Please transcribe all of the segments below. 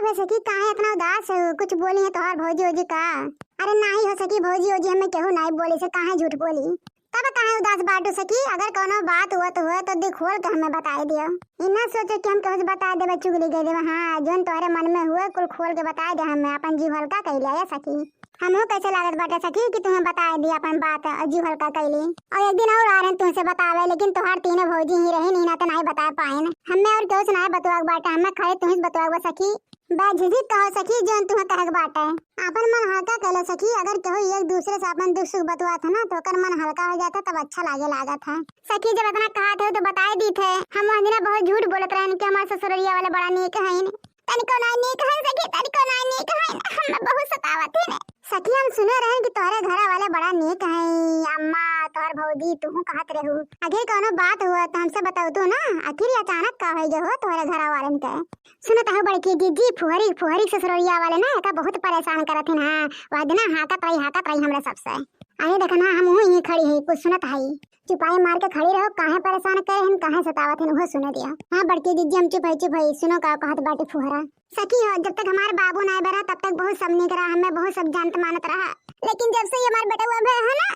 हो सकी काहे इतना उदास हो? कुछ बोली है तोहार भौजी ओजी का? अरे नहीं हो सकी भौजी ओजी हमें केहू नहीं बोली से काहे झूठ बोली? तब काहे उदास बाटू सकी? अगर कोनो बात हुआ तो दिल खोल के हमें बता दियो। इना सोचे कि हम केहू से बता देबे चुगली कह देबे। हां जोन तोरे मन में हुए कुल खोल के बता दे हमें अपन जीव हल्का कइले या सकी। हमहू कैसे लागत बाटे सकी कि तुम्हें बता दी अपन बात जीव हल्का कइली। और एक दिन और आ रहे तुमसे बतावे लेकिन तोहार तीनों भौजी ही रही ना तो नहीं बता पाए हमें और केहू से नहीं बतवा बाटे हमें खाली तुम्हें बतवा सकी। बेझिझक कहो सकी जोन तुम्हें कहक बाटे अपन मन हल्का कइले सकी। अगर केहू एक दूसरे से अपन दुख सुख बतवात है ना तो ओकर मन हल्का हो जाता तब अच्छा लागत है सखी। जब इतना कहा थे तो बताए दी थे। हम वह दिन बहुत झूठ बोलत रहन कि हमारे ससुररिया वाले बड़ा नीक है तनिको नहीं नीक है सखी, तनिको नहीं नीक है। हमें बहुत सतावत है सखी। हम सुने रहे कि तोरे घर वाले बड़ा नीक है। अम्मा तोहर भौजी तू कहत रहू आगे कोनो बात हुआ तो हमसे बताओ तो ना। आखिर अचानक का हो गए हो तोरे घर वाले के? सुनत हो बड़की दीदी फुहरी ससुररिया वाले ना का बहुत परेशान करत है। हां वादना हाकत रही हमरा सबसे। अरे देखना हम यहीं खड़ी है कुछ सुनत है। चुपाई मार के खड़ी रहो काहे परेशान करे हम काहे सतावत है वो सुने दिया। हां बड़की दीदी हम चुप है सुनो का कहत बाटी फुहरा सखी हो। जब तक हमारे बाबू नहीं बरा तब तक बहुत सब निक रहा हमें बहुत सब जानत मानत रहा। लेकिन जब से हमारे बेटा हुआ है ना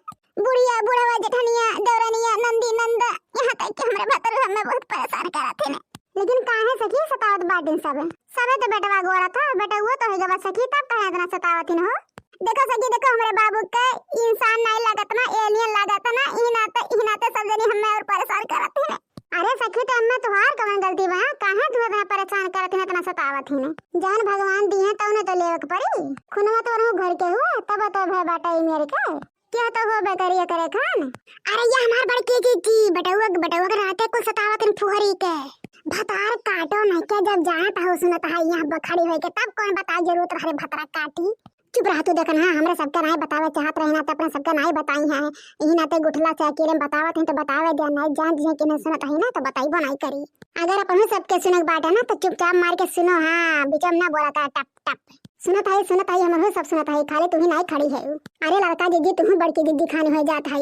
बुढ़िया बुढ़वा जेठनिया दौरनिया नंदी नंद यहाँ तक कि हमारे भतर हमें बहुत परेशान करत है। लेकिन काहे सखी सतावत बाटी सबे तो बेटवा गोरा था बेटा हुआ तो है जब सखी तब काहे इतना सतावत हो? देखो सखी देखो हमारे बाबू के इंसान नहीं लागत ना एलियन लागत ना ई नाते सब जनी हमें और परेशान करत है। अरे सखी तो हमें तोहार कौन गलती बा काहे तू इतना परेशान करत है इतना सतावत है? जान भगवान दी है तो उन्हें तो लेवक पड़ी खुनवा तो रहो घर के हुए तब तो भय बाटा मेरे का क्या तो हो बेकरिया करे खान। अरे ये हमार बड़की की बटुआ के रहते कुल सतावत इन फुहरी के भतार काटो नहीं के जब जात हो सुनत है यहां बखड़ी होई के तब कौन बता जरूरत रहे भतरा काटी। चुप रह तू देखन। हां हमरा सबके नहीं बतावे चाहत रहे ना तो अपने सबके नहीं बताई है यही नाते गुठला से अकेले बतावत है तो बतावे दे नहीं जान जे कि नहीं सुनत है ना तो बताइबो नहीं करी। अगर अपन सबके सुनक बाटे ना तो चुपचाप मार के सुनो। हां बीचम ना बोला था टप टप सुनत है हमर सब सुनत है खाली तू ही नहीं खड़ी है। अरे लड़का दीदी तू बड़की दीदी खाने हो जात है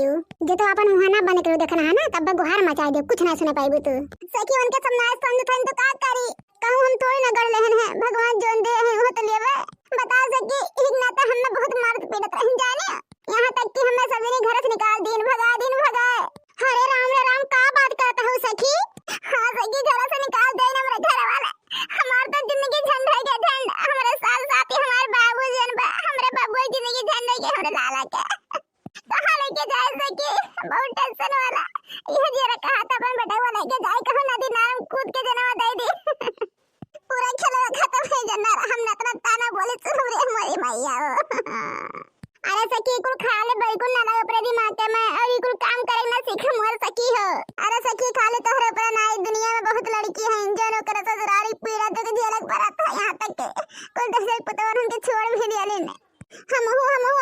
जे तो अपन वहां ना बने के देखना है ना तब गुहार मचा दे कुछ नहीं सुन पाइबू तू सखी। उनके सब ना समझ तो का करी कहूं हम थोड़ी ना गड़ लेहन है भगवान जोन दे है वो तो लेवे बता सकी। एक नाता हमें बहुत मारत पीड़त रही जाने यहाँ तक कि हमें सबने घर से निकाल दिन भगाए। हरे राम का बात करता हूँ सखी। हाँ सखी घर से निकाल दे ना मेरे घर वाला हमार तो जिंदगी झंड है के झंड हमारे साथ साथी हमारे बाबू जन हमारे बाबू की जिंदगी झंड है के हमारे लाला के कहाँ लेके जाए सखी बहुत टेंशन वाला यह जरा कहा था अपन बेटा वो लेके जाए कहाँ नदी नाम कूद के जन्म दे दी पूरा खेल खत्म है जन्ना हम नतना ताना बोले सुन रे मोरी मैया। अरे सखी कुल खाले बिल्कुल ना लगे प्रति मां के मैं और कुल काम करे ना सीख मोर सखी हो। अरे सखी खाले तोहरे पर ना दुनिया में बहुत लड़की है इंजन कर ससुरारी पीड़ा तो के झलक परत है यहां तक के कुल दस पतवन उनके छोड़ भी दिया लेने हम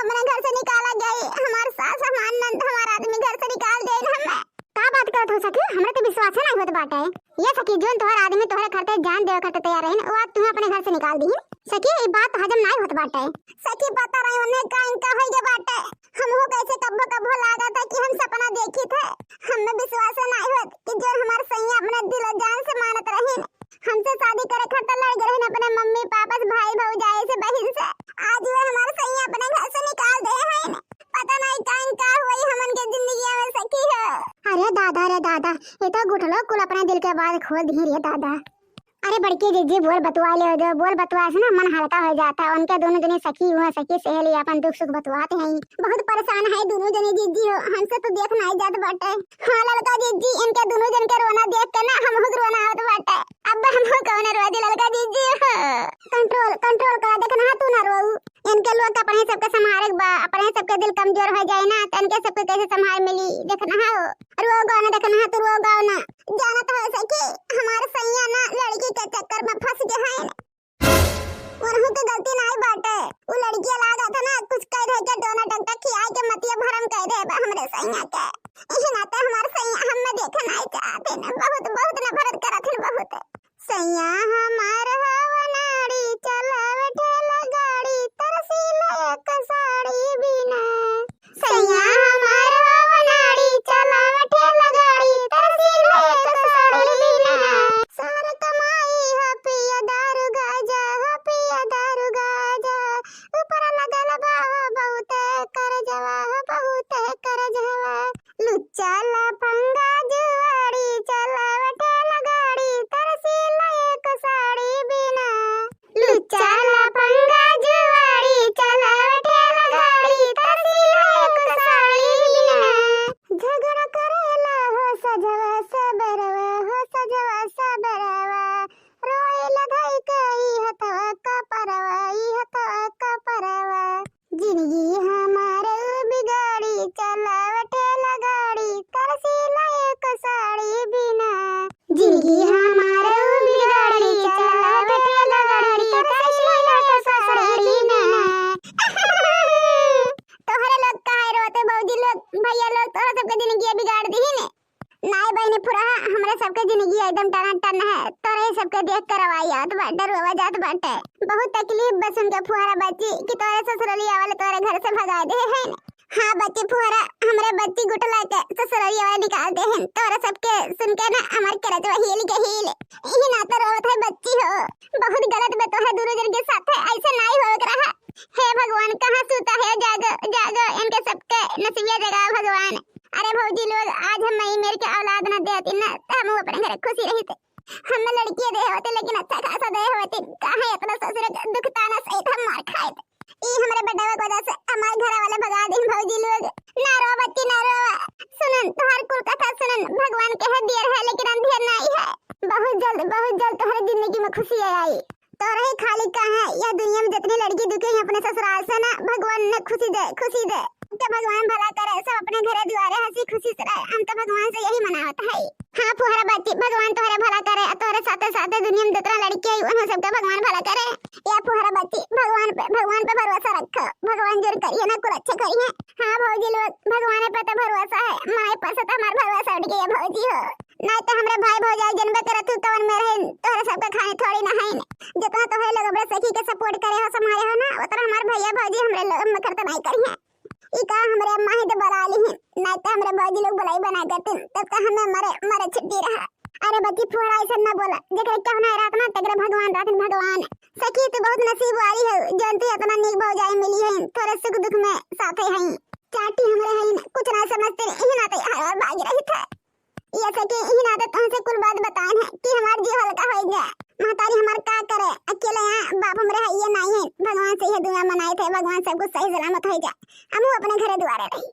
अपने घर से निकाला गए हमार सास हमार नंद हमार आदमी घर से निकाल दे हमें का बात करत हो सखी? हमरा तो विश्वास नहीं होत बाटे ये सखी जोन तोहर आदमी तोहरे खरते जान देवे खरते तैयार रहन वो आज तुम्हें अपने घर से निकाल दी सखी। ये बात हजम नहीं होत बाटे सखी बता रही उन्हें का इनका होई के बाटे हमहु कैसे कब्बो लागा था कि हम सपना देखी थे हमें विश्वास नहीं होत कि जो हमार सैया अपने दिल और जान से मानत रहिन हमसे शादी करे खरते लड़ गए अपने मम्मी पापा से भाई भौजाई से बहन से आज वे हमारे सैया अपने घर से निकाल दे हैं पता नहीं का हुई हमन के जिंदगी में सखी है। अरे दादा ये तो गुठलो कुल अपने दिल के बात खोल दी रे दादा। अरे बड़की दीदी बोल बतवा ले जो बोल बतवा से ना मन हल्का हो जाता है। उनके दोनों जने सखी हुआ सखी सहेली अपन दुख सुख बतवाते हैं बहुत परेशान है दोनों जने दीदी हो हमसे तो देख नहीं जात बाटे। हाँ लड़का दीदी इनके दोनों जन के रोना देख के ना हम रोना आवत बाटे अब हम कौन रो दी लड़का दीदी कंट्रोल कर देखना तू ना रो इनके लोग अपने सबके संभाले अपने सबके दिल कमजोर हो जाए ना तो इनके सबके कैसे संभाल मिली देखना है रोगा ना देखना तू रोगा ना जाना तो है सखी हमारे सैया ना लड़की के चक्कर में फंस गए हैं उन्हों की गलती नहीं बाटे वो लड़की लागा था ना कुछ कह दे के दोना टंका खिया के मतिया भरम कह दे हमरे सैया के इसी नाते हमारे सैया हम देखा नहीं चाहते ना बहुत नफरत करत है बहुत सैया हमार हवनाड़ी चलावे ठेला गाड़ी तरसी लायक साड़ी बिना सैया हमार हवनाड़ी चलावे ठेला गाड़ी तरसी लायक साड़ी बिना सार कमाई ह पिया दारू गाजा ह पिया सबके जिंदगी एकदम टन है, तोरे सबके देख कर आवाज बाटे रोवा जात बाटे। बहुत तकलीफ बस उनके फुहारा बच्ची कि तोरे ससुरलिया वाले तोरे घर से भगा दे है। हाँ बच्ची फुहारा हमरे बच्ची गुटला के ससुरलिया वाले निकाल दे हैं। तोरे सबके सुन के ना हमार करजवा हील के हील ई ना तो रोवत है बच्ची हो। बहुत गलत बे तो है दूर के साथ है, ऐसे नहीं होत रहा। हे भगवान कहाँ सुता है, जागो जागो इनके सबके नसीबिया जगा भगवान। अरे भौजी लोग आज हम मई मेरे के औलाद न देती ना तो हम अपने घर खुशी रहते। हम लड़कियां दे होते लेकिन अच्छा खासा दे होते, कहां इतना ससुर दुख ताना सहित हम मार खाए। ई हमरे बड़वा को वजह से हमारे घर वाले भगा दिन भौजी लोग। ना रो बच्ची ना रो, सुनन तोहर कुल कथा सुनन भगवान के है देर है लेकिन अंधेर नहीं है। बहुत जल्द तुम्हारी जिंदगी में खुशी आई। तो रही खाली कहाँ है या दुनिया में जितनी लड़की दुखी है अपने ससुराल से ना भगवान ने खुशी दे तो भगवान भला करे, सब अपने घरे द्वारे हंसी खुशी से रहे। हम तो भगवान से यही मनावत है। हाँ फुहारा बच्ची भगवान तुम्हारे भला करे, तोरे साथे दुनिया में जितना लड़की है उन्हें सबका भगवान भला करे। या फुहारा बच्ची भगवान पे भरोसा रखो, भगवान जरूर करिए ना कुल अच्छे करिए। हाँ भौजी लोग भगवान पे तो भरोसा है, माए पर से तो हमारा भरोसा उठ गया भौजी हो। नहीं तो हमरे भाई भौजाई जन्म करत तवन में रहे तोरे सबका खाने थोड़ी ना है। जितना तो है लोग अपने सखी के सपोर्ट करे हो संभाले हो ना उतना हमारे भैया भौजी हमरे लोग में करते नहीं करिए। ई का हमरे अम्मा ही तो बना ली है, नहीं तो हमरे भौजी लोग बुलाई बना करते तब तो हमें मरे छुट्टी रहा। अरे बच्ची फुहारा ऐसा ना बोला, जेकरे कहना रात ना तगरे भगवान सखी तो बहुत नसीब वाली है जन तू इतना नीक भौजाई मिली है, थोड़े सुख दुख में साथे हैं। चाटी हमरे है ना कुछ ना समझते ही ना तो हर भाग रही था। ये सके ही ना तो तुमसे कुल बात बताएं है कि हमार जीव हल्का हो गया। महतारी हमार का करे, अकेले यहाँ बाप हमरे है ये नहीं है। भगवान से ये दुआ मनाए थे, भगवान सब कुछ सही सलामत हो जाए, हम अपने घरे द्वारे रही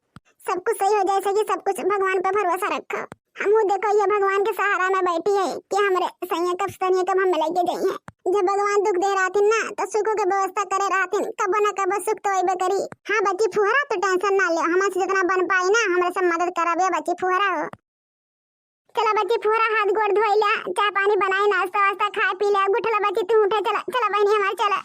सब कुछ सही हो जाए। सके सब कुछ भगवान पे भरोसा रखो। हम देखो ये भगवान के सहारा में बैठी है कि हमरे सैया कब हम लेके गई है। जब भगवान दुख दे रहा थी ना तो सुखों के व्यवस्था करे रहा थी, कब न कब सुख तो अबे करी। हाँ बच्ची फुहारा तो टेंशन ना ले, हमसे जितना बन पाई ना हमरे सब मदद कराबे बच्ची फुहारा हो। चला बच्ची फुहारा हाथ गोड़ धोइला, चाय पानी बनाई, नाश्ता वास्ता खा पी लिया। गुठला बच्ची तू उठे, चला बहनी हमार चला।